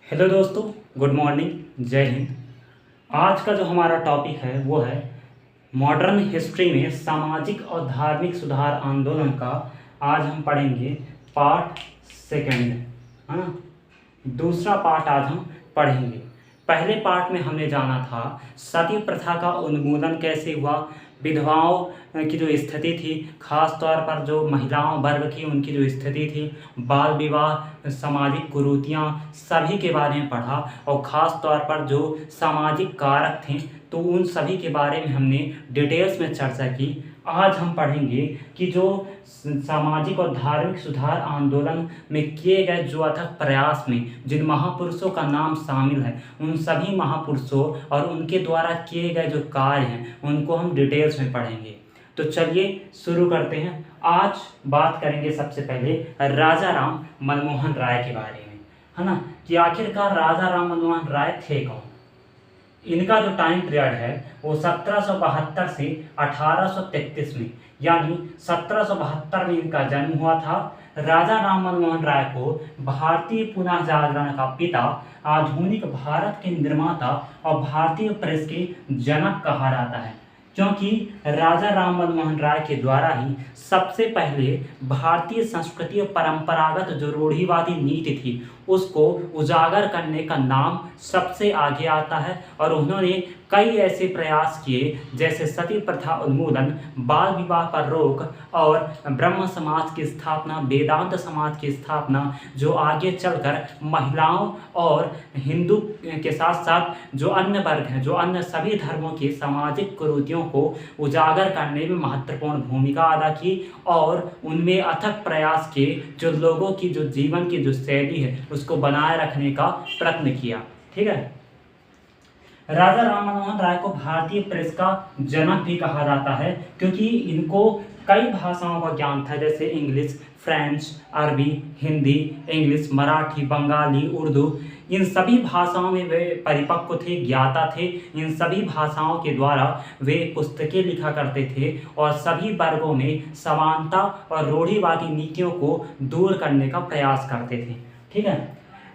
Hello दोस्तों, good morning, जय हिंद। आज का जो हमारा टॉपिक है वो है मॉडर्न हिस्ट्री में सामाजिक और धार्मिक सुधार आंदोलन का। आज हम पढ़ेंगे पार्ट सेकंड, है ना। दूसरा पार्ट आज हम पढ़ेंगे। पहले पार्ट में हमने जाना था सती प्रथा का उन्मूलन कैसे हुआ, विधवाओं की जो स्थिति थी, खास तौर पर जो महिलाओं वर्ग की उनकी जो स्थिति थी, बाल विवाह, सामाजिक कुरीतियाँ, सभी के बारे में पढ़ा। और ख़ास तौर पर जो सामाजिक कारक थे तो उन सभी के बारे में हमने डिटेल्स में चर्चा की। आज हम पढ़ेंगे कि जो सामाजिक और धार्मिक सुधार आंदोलन में किए गए जो अथक प्रयास में जिन महापुरुषों का नाम शामिल है, उन सभी महापुरुषों और उनके द्वारा किए गए जो कार्य हैं उनको हम डिटेल्स में पढ़ेंगे। तो चलिए शुरू करते हैं। आज बात करेंगे सबसे पहले राजा राम मनमोहन राय के बारे में, है ना, कि आखिरकार राजा राम मनमोहन राय थे कौन। इनका जो टाइम पीरियड है वो 1772 से 1833 में, यानी 1772 में इनका जन्म हुआ था। राजा राम मनमोहन राय को भारतीय पुनः जागरण का पिता, आधुनिक भारत के निर्माता और भारतीय प्रेस के जनक कहा जाता है, क्योंकि राजा राम मनमोहन राय के द्वारा ही सबसे पहले भारतीय संस्कृति और परंपरागत जो रूढ़िवादी नीति थी उसको उजागर करने का नाम सबसे आगे आता है। और उन्होंने कई ऐसे प्रयास किए जैसे सती प्रथा उन्मूलन, बाल विवाह पर रोक और ब्रह्म समाज की स्थापना, वेदांत समाज की स्थापना, जो आगे चलकर महिलाओं और हिंदू के साथ साथ जो अन्य वर्ग हैं, जो अन्य सभी धर्मों की सामाजिक कुरीतियों को उजागर करने में महत्वपूर्ण भूमिका अदा की और उनमें अथक प्रयास किए, जो लोगों की जो जीवन की जो शैली है उसको बनाए रखने का प्रयत्न किया। ठीक है। राजा राम मनमोहन राय को भारतीय प्रेस का जनक भी कहा जाता है, क्योंकि इनको कई भाषाओं का ज्ञान था, जैसे इंग्लिश, फ्रेंच, अरबी, हिंदी, इंग्लिश, मराठी, बंगाली, उर्दू। इन सभी भाषाओं में वे परिपक्व थे, ज्ञाता थे। इन सभी भाषाओं के द्वारा वे पुस्तकें लिखा करते थे और सभी वर्गों में समानता और रूढ़िवादी नीतियों को दूर करने का प्रयास करते थे। ठीक है।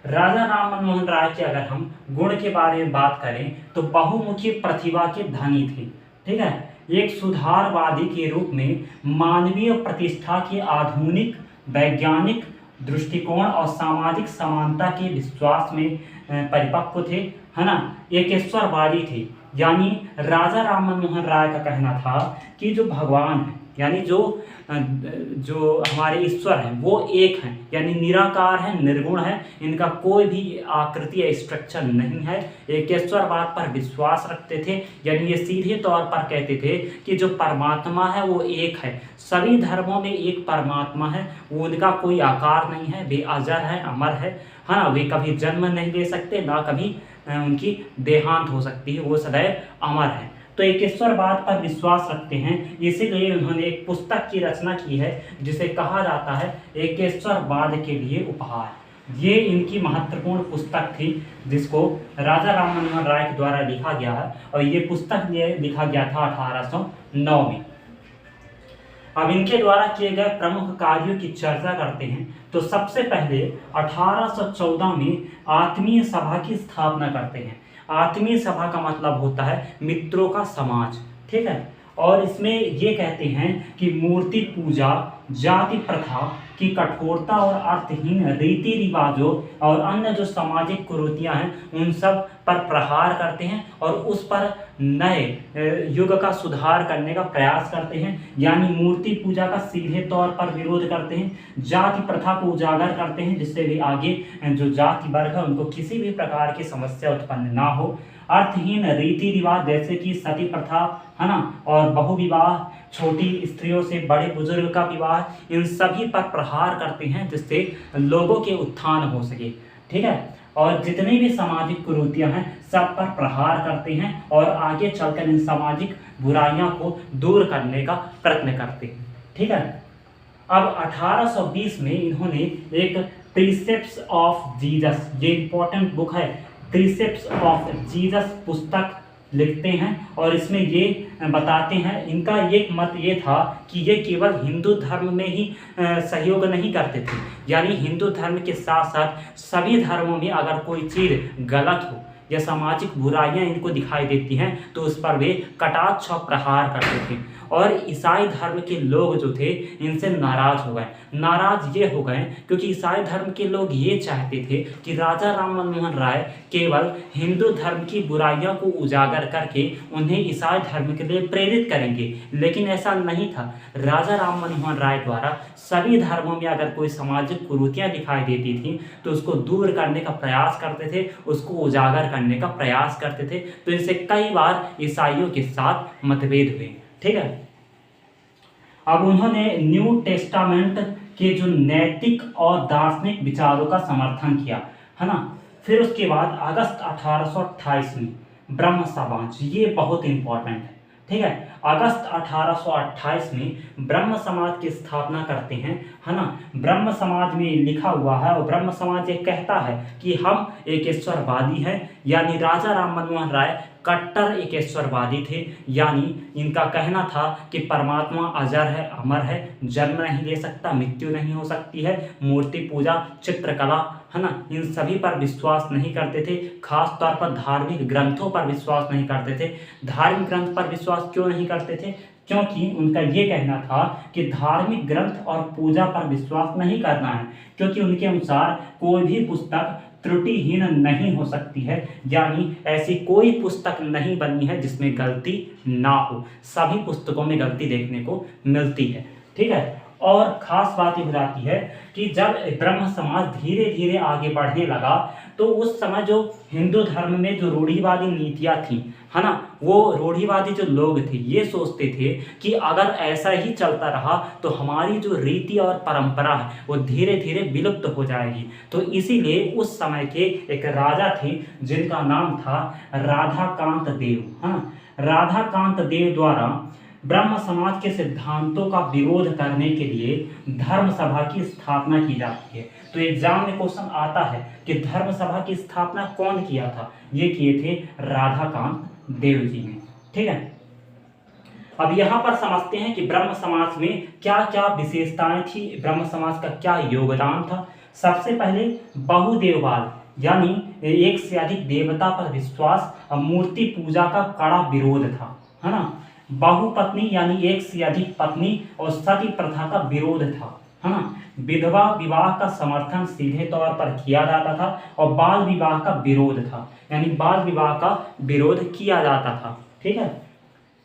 राजा राम मनमोहन राय के अगर हम गुण के बारे में बात करें तो बहुमुखी प्रतिभा के धनी थे। ठीक है। एक सुधारवादी के रूप में मानवीय प्रतिष्ठा के आधुनिक वैज्ञानिक दृष्टिकोण और सामाजिक समानता के विश्वास में परिपक्व थे, है ना। एक ईश्वरवादी थे, यानी राजा राम मनमोहन राय का कहना था कि जो भगवान है, यानी जो हमारे ईश्वर हैं वो एक हैं, यानी निराकार है, निर्गुण है, इनका कोई भी आकृति या स्ट्रक्चर नहीं है। एक ईश्वरवाद पर विश्वास रखते थे, यानी ये सीधे तौर पर कहते थे कि जो परमात्मा है वो एक है, सभी धर्मों में एक परमात्मा है, वो उनका कोई आकार नहीं है, वे अजर है, अमर है ना, वे कभी जन्म नहीं ले सकते, ना कभी उनकी देहांत हो सकती है, वो सदैव अमर है। तो एक ईश्वरवाद पर विश्वास रखते हैं, इसीलिए उन्होंने एक पुस्तक की रचना की है जिसे कहा जाता है एक ईश्वरवाद के लिए उपहार। ये इनकी महत्वपूर्ण पुस्तक थी जिसको राजा राम मनमोहन राय के द्वारा लिखा गया है, और ये पुस्तक लिखा गया था 1809 में। अब इनके द्वारा किए गए प्रमुख कार्यों की चर्चा करते हैं तो सबसे पहले 1814 में आत्मीय सभा की स्थापना करते हैं। आत्मीय सभा का मतलब होता है मित्रों का समाज। ठीक है। और इसमें ये कहते हैं कि मूर्ति पूजा, जाति प्रथा की कठोरता और अर्थहीन रीति रिवाजों और अन्य जो सामाजिक कुरीतियां हैं उन सब पर प्रहार करते हैं और उस पर नए युग का सुधार करने का प्रयास करते हैं। यानी मूर्ति पूजा का सीधे तौर पर विरोध करते हैं, जाति प्रथा को उजागर करते हैं जिससे भी आगे जो जाति वर्ग है उनको किसी भी प्रकार की समस्या उत्पन्न ना हो। अर्थहीन रीति रिवाज जैसे कि सती प्रथा, है ना, और बहुविवाह, छोटी स्त्रियों से बड़े बुजुर्ग का विवाह, इन सभी पर प्रहार करते हैं जिससे लोगों के उत्थान हो सके। ठीक है। और जितनी भी सामाजिक कुरीतियां हैं सब पर प्रहार करते हैं और आगे चलकर इन सामाजिक बुराइयों को दूर करने का प्रयत्न करते हैं। ठीक है। अब 1820 में इन्होंने एक प्रीसेप्ट्स ऑफ जीसस, ये इंपॉर्टेंट बुक है, प्रीसेप्ट्स ऑफ जीसस पुस्तक लिखते हैं और इसमें ये बताते हैं, इनका एक मत ये था कि ये केवल हिंदू धर्म में ही सहयोग नहीं करते थे, यानी हिंदू धर्म के साथ साथ सभी धर्मों में अगर कोई चीज़ गलत हो या सामाजिक बुराइयां इनको दिखाई देती हैं तो उस पर वे कटाक्ष और प्रहार करते थे। और ईसाई धर्म के लोग जो थे इनसे नाराज हो गए। नाराज ये हो गए क्योंकि ईसाई धर्म के लोग ये चाहते थे कि राजा राम मनमोहन राय केवल हिंदू धर्म की बुराइयों को उजागर करके उन्हें ईसाई धर्म के लिए प्रेरित करेंगे, लेकिन ऐसा नहीं था। राजा राम मनमोहन राय द्वारा सभी धर्मों में अगर कोई सामाजिक कुरीतियां दिखाई देती थी तो उसको दूर करने का प्रयास करते थे, उसको उजागर करने का प्रयास करते थे। तो इनसे कई बार ईसाइयों के साथ मतभेद हुए। ठीक है, अब उन्होंने न्यू टेस्टामेंट के जो नैतिक और दार्शनिक विचारों का समर्थन किया, है ना। फिर उसके बाद अगस्त 1828 में ब्रह्म समाज, ये बहुत इंपॉर्टेंट है। ठीक है, अगस्त 1828 में ब्रह्म समाज की स्थापना करते हैं, है ना। ब्रह्म समाज में लिखा हुआ है और ब्रह्म समाज ये कहता है कि हम एकेश्वरवादी हैं, यानी राजा राम मनमोहन राय कट्टर एकेश्वरवादी थे। यानी इनका कहना था कि परमात्मा अजर है, अमर है, जन्म नहीं ले सकता, मृत्यु नहीं हो सकती है, मूर्ति पूजा, चित्रकला, है ना, इन सभी पर विश्वास नहीं करते थे। खास तौर पर धार्मिक ग्रंथों पर विश्वास नहीं करते थे। धार्मिक ग्रंथ पर विश्वास क्यों नहीं करते थे? क्योंकि उनका ये कहना था कि धार्मिक ग्रंथ और पूजा पर विश्वास नहीं करना है, क्योंकि उनके अनुसार कोई भी पुस्तक त्रुटिहीन नहीं हो सकती है, यानी ऐसी कोई पुस्तक नहीं बनी है जिसमें गलती ना हो। सभी पुस्तकों में गलती देखने को मिलती है। ठीक है, और ख़ास बात ये हो जाती है कि जब ब्रह्म समाज धीरे धीरे आगे बढ़ने लगा तो उस समय जो हिंदू धर्म में जो रूढ़िवादी नीतियाँ थीं, है ना, वो रूढ़िवादी जो लोग थे ये सोचते थे कि अगर ऐसा ही चलता रहा तो हमारी जो रीति और परंपरा है वो धीरे धीरे विलुप्त हो जाएगी। तो इसीलिए उस समय के एक राजा थे जिनका नाम था राधाकांत देव, है ना। राधाकांत देव द्वारा ब्रह्म समाज के सिद्धांतों का विरोध करने के लिए धर्म सभा की स्थापना की जाती है। तो एग्जाम में क्वेश्चन आता है कि धर्म सभा की स्थापना कौन किया था? ये किए थे राधाकांत देव जी ने। ठीक है, अब यहाँ पर समझते हैं कि ब्रह्म समाज में क्या क्या विशेषताएं थी, ब्रह्म समाज का क्या योगदान था। सबसे पहले बहुदेववाद, यानी एक से अधिक देवता पर विश्वास और मूर्ति पूजा का कड़ा विरोध था, है ना। बहुपत्नी यानी एक से अधिक पत्नी और सती प्रथा का विरोध था, है ना। विधवा विवाह का समर्थन सीधे तौर पर किया जाता था और बाल विवाह का विरोध था, यानी बाल विवाह का विरोध किया जाता था। ठीक है,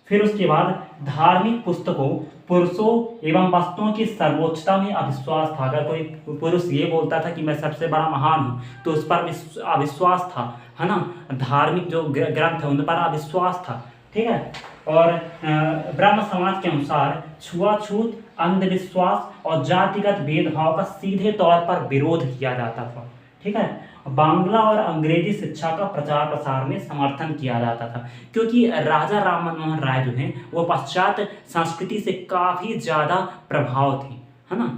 फिर उसके बाद धार्मिक पुस्तकों, पुरुषों एवं वस्तुओं की सर्वोच्चता में अविश्वास था। अगर कोई पुरुष ये बोलता था कि मैं सबसे बड़ा महान हूँ तो उस पर अविश्वास था, है ना। धार्मिक जो ग्रंथ है उन पर अविश्वास था। ठीक है, और ब्रह्म समाज के अनुसार छुआछूत, अंधविश्वास और जातिगत भेदभाव का सीधे तौर पर विरोध किया जाता था। ठीक है, बांग्ला और अंग्रेजी शिक्षा का प्रचार प्रसार में समर्थन किया जाता था, क्योंकि राजा राम मनमोहन राय जो हैं वो पाश्चात्य संस्कृति से काफ़ी ज़्यादा प्रभाव थे, है ना।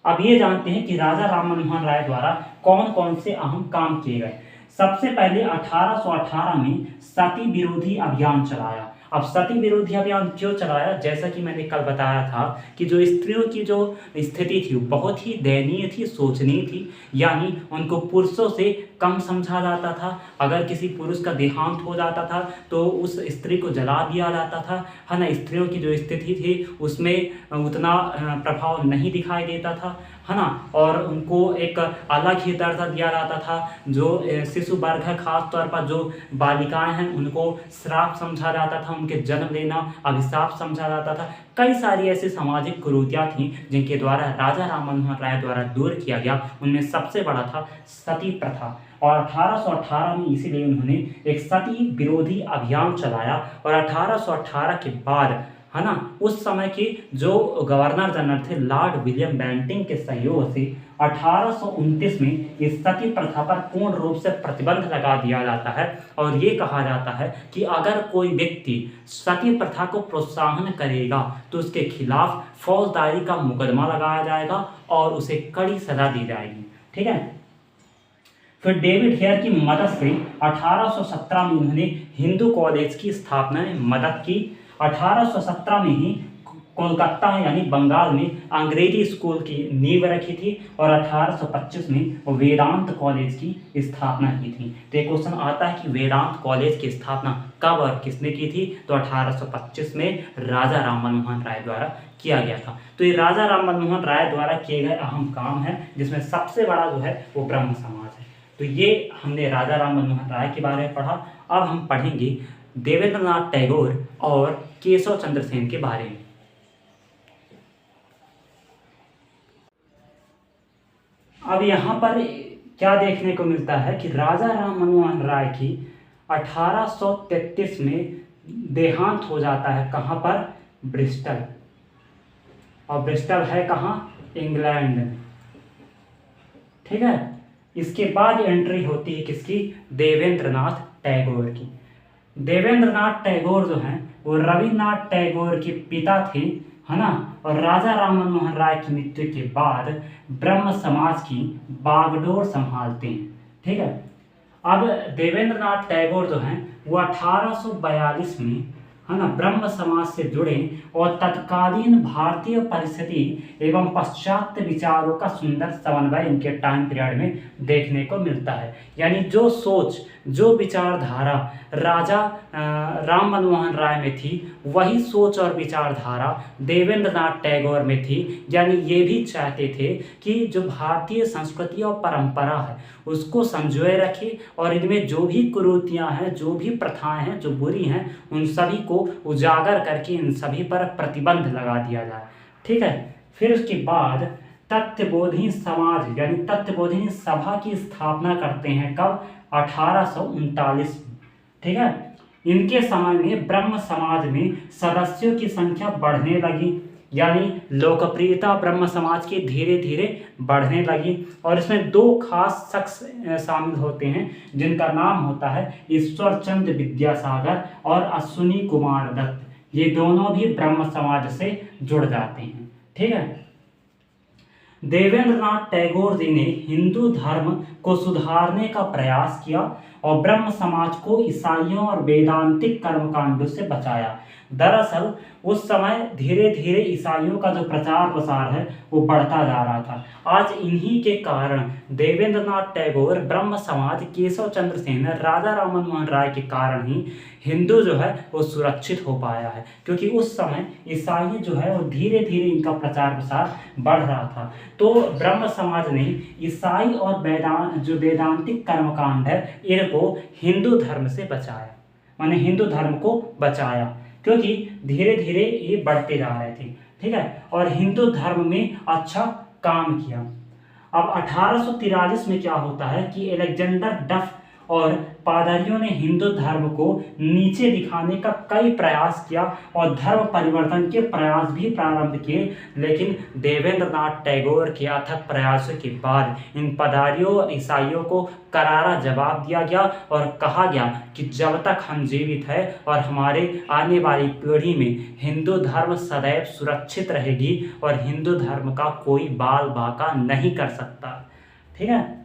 अब ये जानते हैं कि राजा राम मनमोहन राय द्वारा कौन कौन से अहम काम किए गए। सबसे पहले 1818 में सती विरोधी अभियान चलाया। अब सती विरोधी अभियान क्यों चलाया? जैसा कि मैंने कल बताया था कि जो स्त्रियों की जो स्थिति थी वो बहुत ही दयनीय थी, शोचनीय थी, यानी उनको पुरुषों से कम समझा जाता था। अगर किसी पुरुष का देहांत हो जाता था तो उस स्त्री को जला दिया जाता था, है ना। स्त्रियों की जो स्थिति थी उसमें उतना प्रभाव नहीं दिखाई देता था, है ना, और उनको एक अलग ही दर्जा दिया जाता था। जो शिशु वर्ग है, खास तौर पर जो बालिकाएं हैं उनको श्राप समझा जाता था, उनके जन्म लेना अभिशाप समझा जाता था। कई सारी ऐसी सामाजिक कुरीतियाँ थीं जिनके द्वारा राजा राम मनमोहन राय द्वारा दूर किया गया। उनमें सबसे बड़ा था सती प्रथा, और 1818 में इसीलिए उन्होंने एक सती विरोधी अभियान चलाया। और 1818 के बाद, है ना, उस समय के जो गवर्नर जनरल थे लॉर्ड विलियम बेंटिंग के सहयोग से 1829 में इस सती प्रथा पर पूर्ण रूप से प्रतिबंध लगा दिया जाता है। और ये कहा जाता है कि अगर कोई व्यक्ति सती प्रथा को प्रोत्साहन करेगा तो उसके खिलाफ फौजदारी का मुकदमा लगाया जाएगा और उसे कड़ी सजा दी जाएगी। ठीक है, फिर डेविड हेयर की मदद से 1817 में उन्होंने हिंदू कॉलेज की स्थापना में मदद की। 1817 में ही कोलकाता यानी बंगाल में अंग्रेजी स्कूल की नींव रखी थी और 1825 में वेदांत कॉलेज की स्थापना की थी। तो एक क्वेश्चन आता है कि वेदांत कॉलेज की स्थापना कब और किसने की थी? तो 1825 में राजा राम मनमोहन राय द्वारा किया गया था। तो ये राजा राम मनमोहन राय द्वारा किए गए अहम काम है, जिसमें सबसे बड़ा जो है वो ब्रह्म समाज है। तो ये हमने राजा राम मनमोहन राय के बारे में पढ़ा। अब हम पढ़ेंगे देवेंद्रनाथ टैगोर और केशव चंद्र सेन के बारे में। अब यहाँ पर क्या देखने को मिलता है कि राजा राम मनमोहन राय की 1833 में देहांत हो जाता है। कहाँ पर? ब्रिस्टल। और ब्रिस्टल है कहाँ? इंग्लैंड में। ठीक है। इसके बाद एंट्री होती है किसकी? देवेंद्रनाथ टैगोर की। देवेंद्रनाथ टैगोर जो हैं वो रविन्द्रनाथ टैगोर के पिता थे, है ना। और राजा राम मनमोहन राय की मृत्यु के बाद ब्रह्म समाज की बागडोर संभालते हैं। ठीक है। अब देवेंद्रनाथ टैगोर जो हैं वो 1842 में, है ना, ब्रह्म समाज से जुड़े और तत्कालीन भारतीय परिस्थिति एवं पाश्चात्य विचारों का सुंदर समन्वय इनके टाइम पीरियड में देखने को मिलता है। यानी जो सोच, जो विचारधारा राजा राम मनमोहन राय में थी, वही सोच और विचारधारा देवेंद्रनाथ टैगोर में थी। यानी ये भी चाहते थे कि जो भारतीय संस्कृति और परंपरा है उसको संजोए रखे और इनमें जो भी कुरीतियाँ हैं, जो भी प्रथाएं हैं जो बुरी हैं, उन सभी को उजागर करके इन सभी पर प्रतिबंध लगा दिया जाए। ठीक है। फिर उसके बाद तत्वबोधी समाज यानी तत्वबोधिनी सभा की स्थापना करते हैं। कब? 1839 में। ठीक है। इनके समय में ब्रह्म समाज में सदस्यों की संख्या बढ़ने लगी, यानी लोकप्रियता ब्रह्म समाज की धीरे धीरे बढ़ने लगी। और इसमें दो खास शख्स शामिल होते हैं जिनका नाम होता है ईश्वर चंद्र विद्यासागर और अश्विनी कुमार दत्त। ये दोनों भी ब्रह्म समाज से जुड़ जाते हैं। ठीक है। देवेंद्रनाथ टैगोर जी ने हिंदू धर्म को सुधारने का प्रयास किया और ब्रह्म समाज को ईसाइयों और वेदांतिक कर्मकांडों से बचाया। दरअसल उस समय धीरे धीरे ईसाइयों का जो प्रचार प्रसार है वो बढ़ता जा रहा था। आज इन्हीं के कारण देवेंद्रनाथ टैगोर, ब्रह्म समाज, केशव चंद्र सेन, राजा राम मनमोहन राय के कारण ही हिंदू जो है वो सुरक्षित हो पाया है, क्योंकि उस समय ईसाई जो है वो धीरे धीरे इनका प्रचार प्रसार बढ़ रहा था। तो ब्रह्म समाज ने ईसाई और वेदांतिक कर्मकांड है इनको हिंदू धर्म से बचाया, माने हिंदू धर्म को बचाया, क्योंकि धीरे धीरे ये बढ़ते जा रहे थे। ठीक है। और हिंदू धर्म में अच्छा काम किया। अब 1843 में क्या होता है कि अलेक्जेंडर डफ और पादरियों ने हिंदू धर्म को नीचे दिखाने का कई प्रयास किया और धर्म परिवर्तन के प्रयास भी प्रारंभ किए, लेकिन देवेंद्रनाथ टैगोर के अथक प्रयासों के बाद इन पादरियों और ईसाइयों को करारा जवाब दिया गया और कहा गया कि जब तक हम जीवित हैं और हमारे आने वाली पीढ़ी में हिंदू धर्म सदैव सुरक्षित रहेगी और हिंदू धर्म का कोई बाल बाका नहीं कर सकता। ठीक है।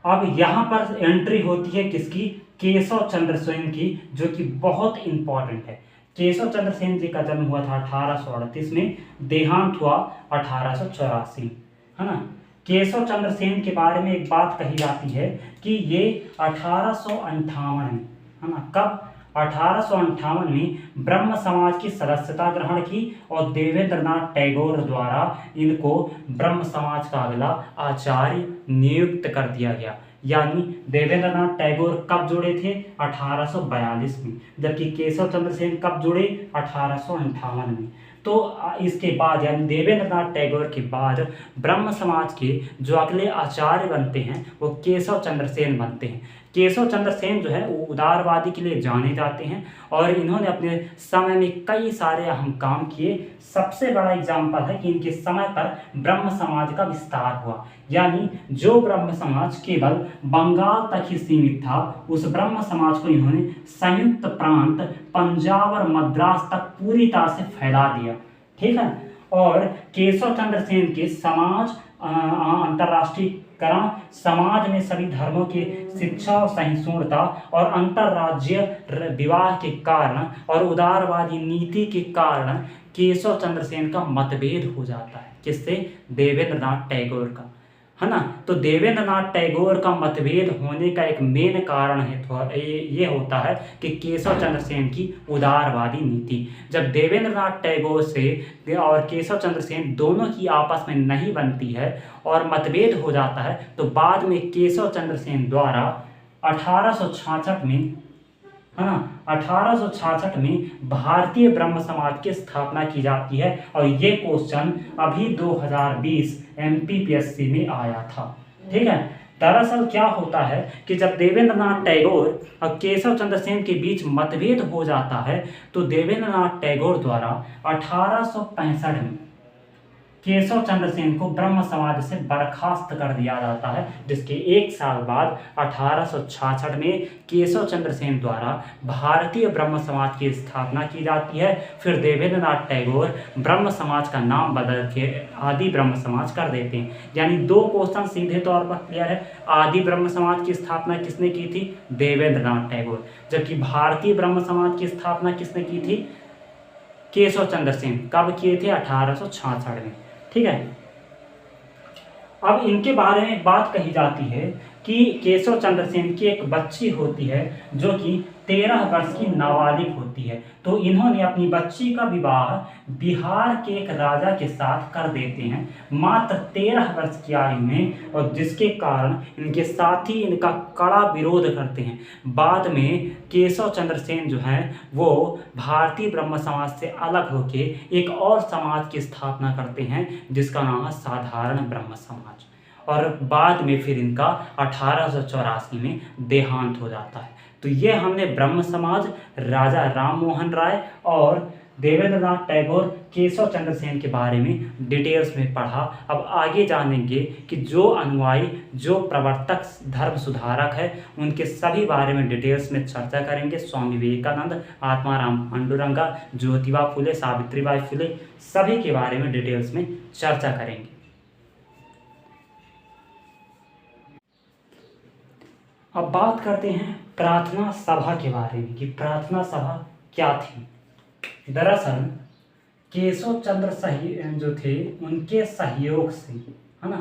अब यहाँ पर एंट्री होती है किसकी? केशव चंद्र सेन की, जो कि बहुत इंपॉर्टेंट है। केशव चंद्र सेन जी का जन्म हुआ था 1838 में, देहांत हुआ 1884, है ना। केशव चंद्र सेन के बारे में एक बात कही जाती है कि ये 1858 में, है ना, कब? 1858 में ब्रह्म समाज की सदस्यता ग्रहण की और देवेंद्रनाथ टैगोर द्वारा इनको ब्रह्म समाज का अगला आचार्य नियुक्त कर दिया गया। यानी देवेंद्रनाथ टैगोर कब जुड़े थे? 1842 में, जबकि केशव चंद्र सेन कब जुड़े? 1858 में। तो इसके बाद यानी देवेंद्रनाथ टैगोर के बाद ब्रह्म समाज के जो अगले आचार्य बनते हैं वो केशव चंद्र सेन बनते हैं। केशव चंद्र सेन जो है वो उदारवादी के लिए जाने जाते हैं और इन्होंने अपने समय में कई सारे अहम काम किए। सबसे बड़ा एग्जाम्पल है कि इनके समय पर ब्रह्म समाज का विस्तार हुआ, यानी जो ब्रह्म समाज केवल बंगाल तक ही सीमित था, उस ब्रह्म समाज को इन्होंने संयुक्त प्रांत पंजाब और मद्रास तक पूरी तरह से फैला दिया। ठीक है। और केशव चंद्र सेन के समाज अंतर्राष्ट्रीयकरण, समाज में सभी धर्मों की शिक्षा और सहिष्णुता और अंतर्राज्यीय विवाह के कारण और उदारवादी नीति के कारण केशव चंद्र सेन का मतभेद हो जाता है। किससे? देवेंद्र नाथ टैगोर का, है ना। तो देवेंद्र नाथ टैगोर का मतभेद होने का एक मेन कारण है तो ये होता है कि केशव चंद्र सेन की उदारवादी नीति। जब देवेंद्र नाथ टैगोर से और केशव चंद्र सेन दोनों की आपस में नहीं बनती है और मतभेद हो जाता है, तो बाद में केशव चंद्र सेन द्वारा 1866 में, है ना, 1866 में भारतीय ब्रह्म समाज की स्थापना की जाती है। और ये क्वेश्चन अभी 2020 MPPSC में आया था। ठीक है। दरअसल क्या होता है कि जब देवेंद्र नाथ टैगोर और केशव चंद्र सेन के बीच मतभेद हो जाता है, तो देवेंद्र नाथ टैगोर द्वारा 1865 में केशव चंद्र सेन को ब्रह्म समाज से बर्खास्त कर दिया जाता है, जिसके एक साल बाद 1866 में केशव चंद्र सेन द्वारा भारतीय ब्रह्म समाज की स्थापना की जाती है। फिर देवेंद्र नाथ टैगोर ब्रह्म समाज का नाम बदल के आदि ब्रह्म समाज कर देते हैं। यानी दो क्वेश्चन सीधे तौर पर क्लियर है। आदि ब्रह्म समाज की स्थापना किसने की थी? देवेंद्र नाथ टैगोर। जबकि भारतीय ब्रह्म समाज की स्थापना किसने की थी? केशव चंद्र सेन। कब किए थे? 1866 में। ठीक है। अब इनके बारे में बात कही जाती है कि केशव चंद्र सेन की एक बच्ची होती है जो कि 13 वर्ष की नाबालिग होती है। तो इन्होंने अपनी बच्ची का विवाह बिहार के एक राजा के साथ कर देते हैं मात्र 13 वर्ष की आयु में, और जिसके कारण इनके साथी इनका कड़ा विरोध करते हैं। बाद में केशव चंद्र सेन जो हैं वो भारतीय ब्रह्म समाज से अलग होके एक और समाज की स्थापना करते हैं जिसका नाम है साधारण ब्रह्म समाज। और बाद में फिर इनका 1884 में देहांत हो जाता है। तो ये हमने ब्रह्म समाज, राजा राम मोहन राय और देवेंद्र नाथ टैगोर, केशव चंद्र सेन के बारे में डिटेल्स में पढ़ा। अब आगे जानेंगे कि जो अनुयायी, जो प्रवर्तक, धर्म सुधारक है, उनके सभी बारे में डिटेल्स में चर्चा करेंगे। स्वामी विवेकानंद, आत्माराम पांडुरंगा, ज्योतिबा फुले, सावित्रीबाई फुले, सभी के बारे में डिटेल्स में चर्चा करेंगे। अब बात करते हैं प्रार्थना सभा के बारे में कि प्रार्थना सभा क्या थी। दरअसल केशव चंद्र जो थे उनके सहयोग से, है ना,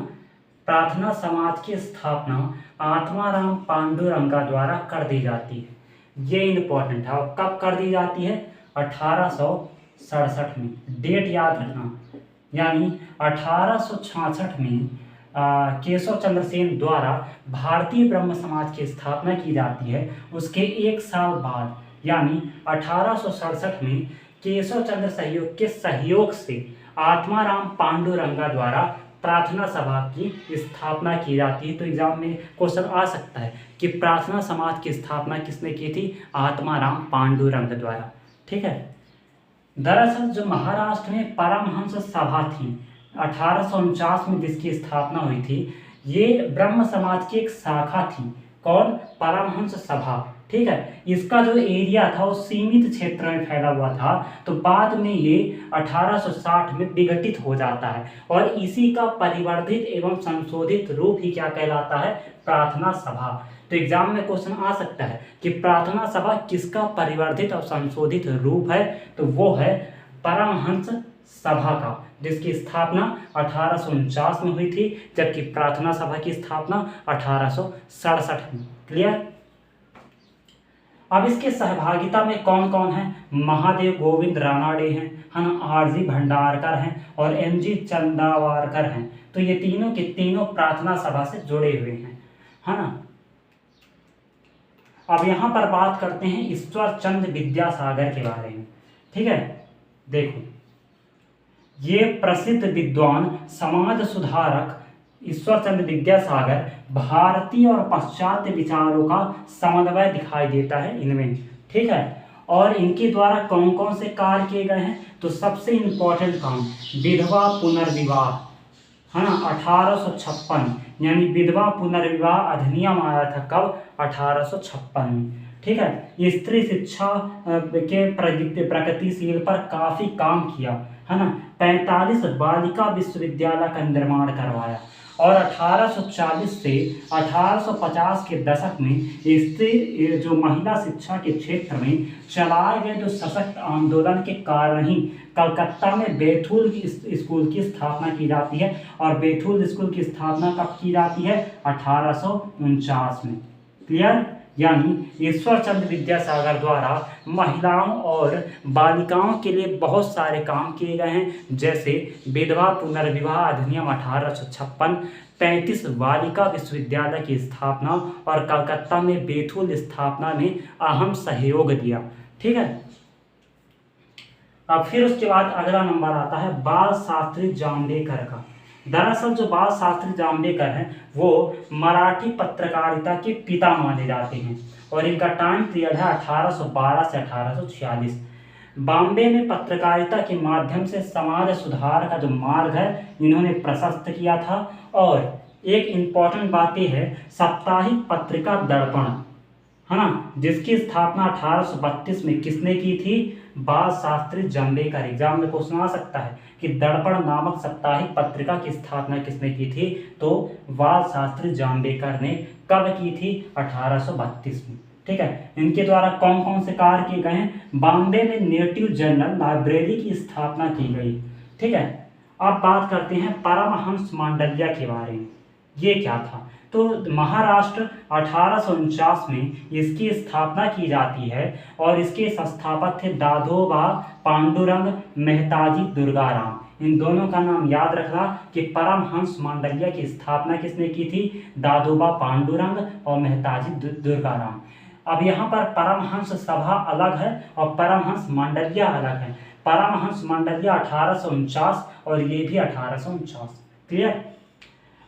प्रार्थना समाज की स्थापना आत्माराम पांडुरंगा द्वारा कर दी जाती है। ये इम्पोर्टेंट है। और कब कर दी जाती है? 1867 में। डेट याद रखना। यानी 1866 में केशव चंद्र सेन द्वारा भारतीय ब्रह्म समाज की स्थापना की जाती है। उसके एक साल बाद यानी 1867 में केशव चंद्र सहयोग से आत्माराम पांडुरंगा द्वारा प्रार्थना सभा की स्थापना की जाती है। तो एग्जाम में क्वेश्चन आ सकता है कि प्रार्थना समाज की स्थापना किसने की थी? आत्माराम पांडुरंग द्वारा। ठीक है। दरअसल जो महाराष्ट्र में परमहंस सभा थी 1849 में जिसकी स्थापना हुई थी, ये ब्रह्म समाज की एक शाखा थी। कौन? परमहंस सभा। ठीक है। इसका जो एरिया था वो सीमित क्षेत्र में फैला हुआ था। तो बाद में ये 1860 में विघटित हो जाता है और इसी का परिवर्धित एवं संशोधित रूप ही क्या कहलाता है? प्रार्थना सभा। तो एग्जाम में क्वेश्चन आ सकता है कि प्रार्थना सभा किसका परिवर्धित और संशोधित रूप है? तो वो है परमहंस सभा का, जिसकी स्थापना 1849 में हुई थी, जबकि प्रार्थना सभा की स्थापना 1867 में। क्लियर? अब इसके सहभागिता में कौन कौन है? महादेव गोविंद रानाडे हैं, है ना, आरजी भंडारकर हैं और एमजी चंदावरकर हैं। तो ये तीनों के तीनों प्रार्थना सभा से जुड़े हुए हैं, है ना। अब यहाँ पर बात करते हैं ईश्वर चंद्र विद्यासागर के बारे में। ठीक है। देखो, ये प्रसिद्ध विद्वान समाज सुधारक ईश्वर चंद्र विद्यासागर भारतीय और पाश्चात्य विचारों का समन्वय दिखाई देता है इनमें। ठीक है। और इनके द्वारा कौन कौन से कार्य किए गए हैं? तो सबसे इम्पोर्टेंट काम विधवा पुनर्विवाह, है ना, 1856, यानी विधवा पुनर्विवाह अधिनियम आया था। कब? 1856 में। ठीक है। स्त्री शिक्षा के प्रगतिशील पर काफ़ी काम किया, है ना। 45 बालिका विश्वविद्यालय का निर्माण करवाया। और 1840 से 1850 के दशक में स्त्री जो महिला शिक्षा के क्षेत्र में चलाए गए जो सशक्त आंदोलन के कारण ही कलकत्ता में बैथुल स्कूल की स्थापना की जाती है। और बैथुल स्कूल की स्थापना कब की जाती है? 1849 में। क्लियर? यानी ईश्वरचंद्र विद्यासागर द्वारा महिलाओं और बालिकाओं के लिए बहुत सारे काम किए गए हैं, जैसे विधवा पुनर्विवाह अधिनियम 1856, 35 बालिका विश्वविद्यालय की स्थापना और कलकत्ता में बैथुल स्थापना में अहम सहयोग दिया। ठीक है। अब फिर उसके बाद अगला नंबर आता है बाल शास्त्री जांभेकर का। दरअसल जो बाल शास्त्री जांभेकर हैं वो मराठी पत्रकारिता के पिता माने जाते हैं और इनका टाइम पीरियड है 1812 से 1846। बॉम्बे में पत्रकारिता के माध्यम से समाज सुधार का जो मार्ग है इन्होंने प्रशस्त किया था। और एक इम्पॉर्टेंट बात यह है, साप्ताहिक पत्रिका दर्पण, है ना, जिसकी स्थापना 1832 में किसने की थी? बाल शास्त्री जांभेकर। एग्जाम में क्वेश्चन आ सकता है कि दर्पण नामक साप्ताहिक पत्रिका की स्थापना किसने की थी? तो बाल शास्त्री जांभेकर ने कब की थी? 1832 में। ठीक है। इनके द्वारा कौन कौन से कार्य किए गए हैं? बॉम्बे में नेटिव जर्नल लाइब्रेरी की स्थापना की गई। ठीक है। अब बात करते हैं परमहंस मांडल्या के बारे में। ये क्या था? तो महाराष्ट्र 1849 में इसकी स्थापना की जाती है और इसके संस्थापक थे दादोबा पांडुरंग मेहताजी दुर्गाराम। इन दोनों का नाम याद रखना कि परमहंस मांडल्या की स्थापना किसने की थी? दादोबा पांडुरंग और मेहताजी दुर्गाराम। अब यहाँ पर परमहंस सभा अलग है और परमहंस मांडल्या अलग है। परमहंस मांडल्या 1849 और ये भी 1849। क्लियर?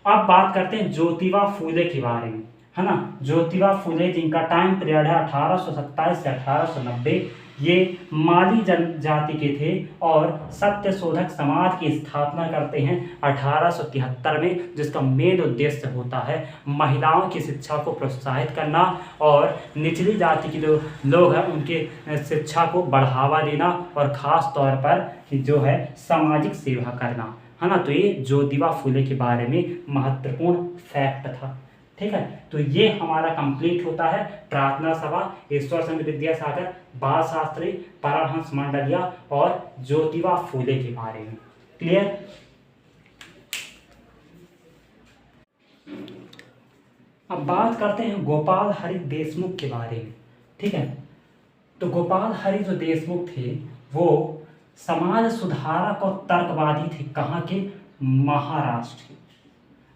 अब बात करते हैं ज्योतिबा फूले के बारे में, है ना। ज्योतिबा फूले जिनका टाइम पीरियड है 1827 से 1890। ये माली जनजाति के थे और सत्य शोधक समाज की स्थापना करते हैं 1873 में, जिसका मेन उद्देश्य होता है महिलाओं की शिक्षा को प्रोत्साहित करना और निचली जाति के जो लोग हैं उनके शिक्षा को बढ़ावा देना और ख़ास तौर पर जो है सामाजिक सेवा करना, है ना। तो ये ज्योतिबा फूले के बारे में महत्वपूर्ण फैक्ट था। ठीक है। तो ये हमारा कंप्लीट होता है प्रार्थना सभा, ईश्वरचंद्र विद्यासागर, बाल शास्त्री, परमहंस मांडल्या और ज्योतिबा फूले के बारे में। क्लियर? अब बात करते हैं गोपाल हरि देशमुख के बारे में। ठीक है। तो गोपाल हरि जो देशमुख थे वो समाज सुधारक और तर्कवादी थे। कहाँ के? महाराष्ट्र के।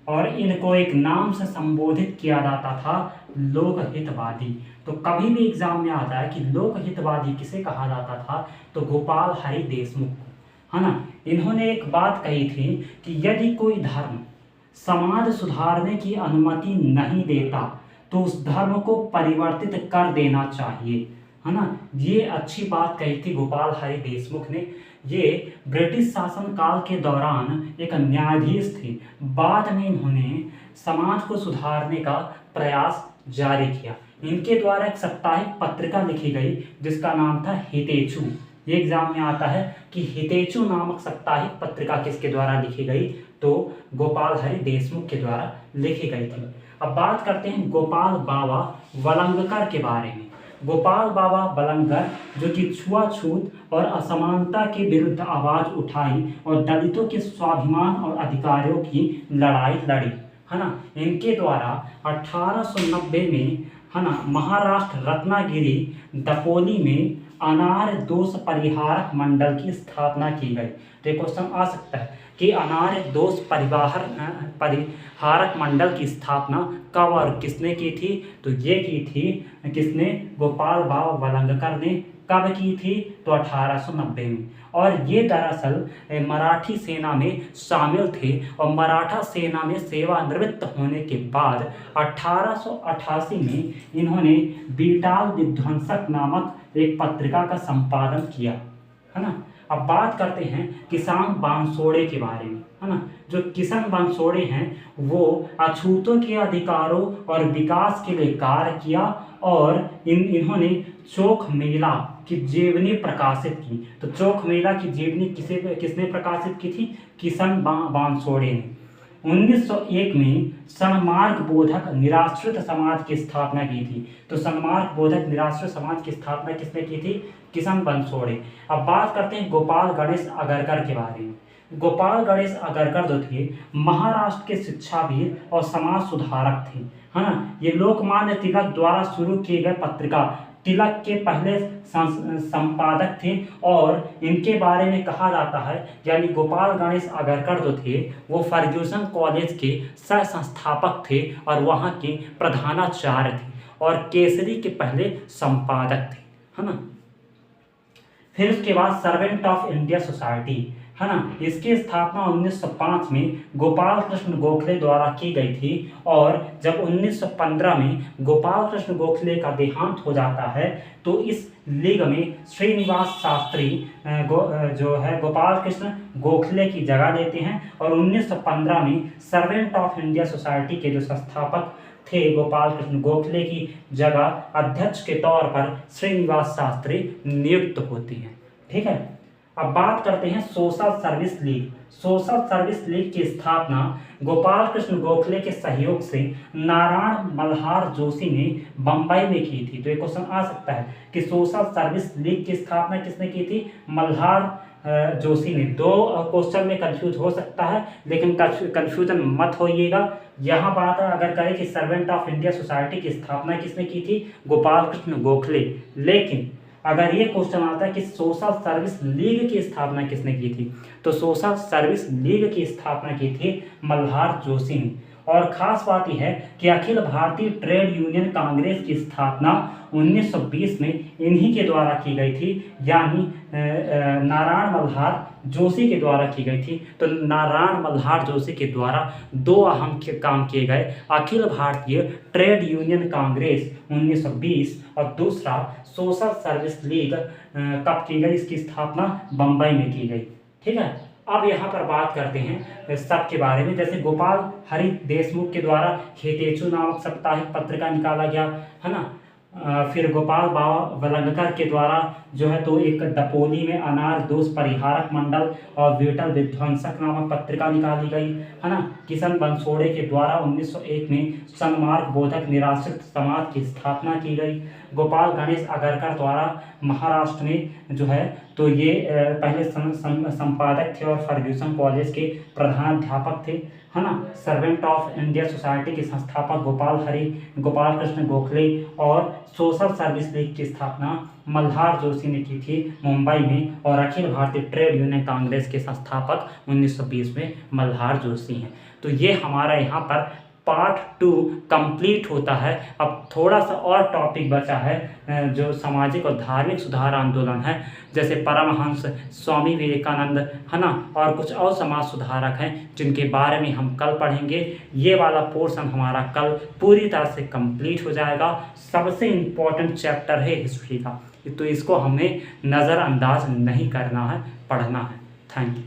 और इनको एक नाम से संबोधित किया जाता था, लोकहितवादी। तो कभी भी एग्जाम में आता है कि लोकहितवादी किसे कहा जाता था? तो गोपाल हरि देशमुख को, है ना। इन्होंने एक बात कही थी कि यदि कोई धर्म समाज सुधारने की अनुमति नहीं देता तो उस धर्म को परिवर्तित कर देना चाहिए, है ना। ये अच्छी बात कही थी गोपाल हरि देशमुख ने। ये ब्रिटिश शासन काल के दौरान एक न्यायाधीश थे। बाद में इन्होंने समाज को सुधारने का प्रयास जारी किया। इनके द्वारा एक साप्ताहिक पत्रिका लिखी गई जिसका नाम था हितेचु। ये एग्जाम में आता है कि हितेचु नामक साप्ताहिक पत्रिका किसके द्वारा लिखी गई? तो गोपाल हरि देशमुख के द्वारा लिखी गई थी। अब बात करते हैं गोपाल बाबा वलंगकर के बारे में। गोपाल बाबा वलंगकर जो कि छुआछूत और असमानता के विरुद्ध आवाज उठाई और दलितों के स्वाभिमान और अधिकारों की लड़ाई लड़ी, है ना। इनके द्वारा 1890 में, है ना, महाराष्ट्र रत्नागिरी दपोली में अनार्य दोष परिहारक मंडल की स्थापना की गई। तो क्वेश्चन आ सकता है कि अनार्य दोष परिहारक मंडल की स्थापना कब और किसने की थी? तो ये की थी किसने? गोपाल बाबा वलंगकर ने। कब की थी? तो 1890 में। और ये दरअसल मराठी सेना में शामिल थे और मराठा सेना में सेवानिवृत्त होने के बाद 1888 में इन्होंने बीटाल विध्वंसक नामक एक पत्रिका का संपादन किया, है ना। अब बात करते हैं किसान बांसोड़े के बारे में, है ना। जो किसान बांसोड़े हैं वो अछूतों के अधिकारों और विकास के लिए कार्य किया और इन्होंने चोख मेला की जीवनी प्रकाशित की। तो चोख मेला की जीवनी किसने प्रकाशित की थी? किसान बांसोड़े ने। 1901 में सन्मार्ग बोधक निराश्रित समाज की स्थापना की थी। तो सन्मार्ग बोधक निराश्रित समाज की स्थापना किसने की थी? किशन बंसोड़े। अब बात करते हैं गोपाल गणेश अगरकर के बारे में। गोपाल गणेश अगरकर जो थे महाराष्ट्र के शिक्षाविद और समाज सुधारक थे, है ना। ये लोकमान्य तिलक द्वारा शुरू किए गए पत्रिका तिलक के पहले संपादक थे और इनके बारे में कहा जाता है, यानी गोपाल गणेश अगरकर जो थे वो फर्ग्यूसन कॉलेज के सह संस्थापक थे और वहाँ के प्रधानाचार्य थे और केसरी के पहले संपादक थे, है ना। फिर उसके बाद सर्वेंट ऑफ इंडिया सोसाइटी, है ना, इसकी स्थापना 1905 में गोपाल कृष्ण गोखले द्वारा की गई थी और जब 1915 में गोपाल कृष्ण गोखले का देहांत हो जाता है तो इस लीग में श्रीनिवास शास्त्री जो है गोपाल कृष्ण गोखले की जगह लेते हैं और 1915 में सर्वेंट ऑफ इंडिया सोसाइटी के जो संस्थापक थे गोपाल कृष्ण गोखले की जगह अध्यक्ष के तौर पर श्रीनिवास शास्त्री नियुक्त होते हैं। ठीक है, अब बात करते हैं social service league. Social service league की स्थापना गोपाल कृष्ण गोखले के सहयोग से नारायण मल्हार जोशी ने बंबई में की थी। तो एक क्वेश्चन आ सकता है कि सोशल सर्विस लीग की स्थापना किसने की थी? मल्हार जोशी ने। दो क्वेश्चन में कंफ्यूज हो सकता है, लेकिन कंफ्यूजन मत होइएगा। यहाँ बात अगर करें कि सर्वेंट ऑफ इंडिया सोसाइटी की स्थापना किसने की थी? गोपाल कृष्ण गोखले। लेकिन अगर ये क्वेश्चन आता है कि सोशल सर्विस लीग की स्थापना किसने की थी, तो सोशल सर्विस लीग की स्थापना की थी मल्हार जोशी ने। और खास बात यह है कि अखिल भारतीय ट्रेड यूनियन कांग्रेस की स्थापना 1920 में इन्हीं के द्वारा की गई थी, यानी नारायण मल्हार जोशी के द्वारा की गई थी। तो नारायण मल्हार जोशी के द्वारा दो अहम काम किए गए, अखिल भारतीय ट्रेड यूनियन कांग्रेस 1920 और दूसरा सोशल सर्विस लीग कब की गई? इसकी स्थापना बंबई में की गई। ठीक है, अब यहाँ पर बात करते हैं सब के बारे में। जैसे गोपाल हरि देशमुख के द्वारा खेतेचु नामक साप्ताहिक पत्रिका निकाला गया, है ना। फिर गोपाल बाबा वलंगकर के द्वारा जो है तो एक डपोली में अनार दोष परिहारक मंडल और वेटल विध्वंसक नामक पत्रिका निकाली गई, है ना। किशन बंसोड़े के द्वारा 1901 में सन्मार्ग बोधक निराश्रित समाज की स्थापना की गई। गोपाल गणेश अगरकर द्वारा महाराष्ट्र में जो है तो ये पहले संपादक थे और फर्ग्यूसन कॉलेज के प्रधानाध्यापक थे, है ना। सर्वेंट ऑफ इंडिया सोसाइटी के संस्थापक गोपाल कृष्ण गोखले और सोशल सर्विस लीग की स्थापना मल्हार जोशी ने की थी मुंबई में और अखिल भारतीय ट्रेड यूनियन कांग्रेस के संस्थापक 1920 में मल्हार जोशी हैं। तो ये हमारा यहाँ पर पार्ट 2 कंप्लीट होता है। अब थोड़ा सा और टॉपिक बचा है जो सामाजिक और धार्मिक सुधार आंदोलन है, जैसे परमहंस स्वामी विवेकानंद, है ना, और कुछ और समाज सुधारक हैं जिनके बारे में हम कल पढ़ेंगे। ये वाला पोर्शन हमारा कल पूरी तरह से कंप्लीट हो जाएगा। सबसे इम्पोर्टेंट चैप्टर है हिस्ट्री का, तो इसको हमें नज़रअंदाज नहीं करना है, पढ़ना है। Thank you.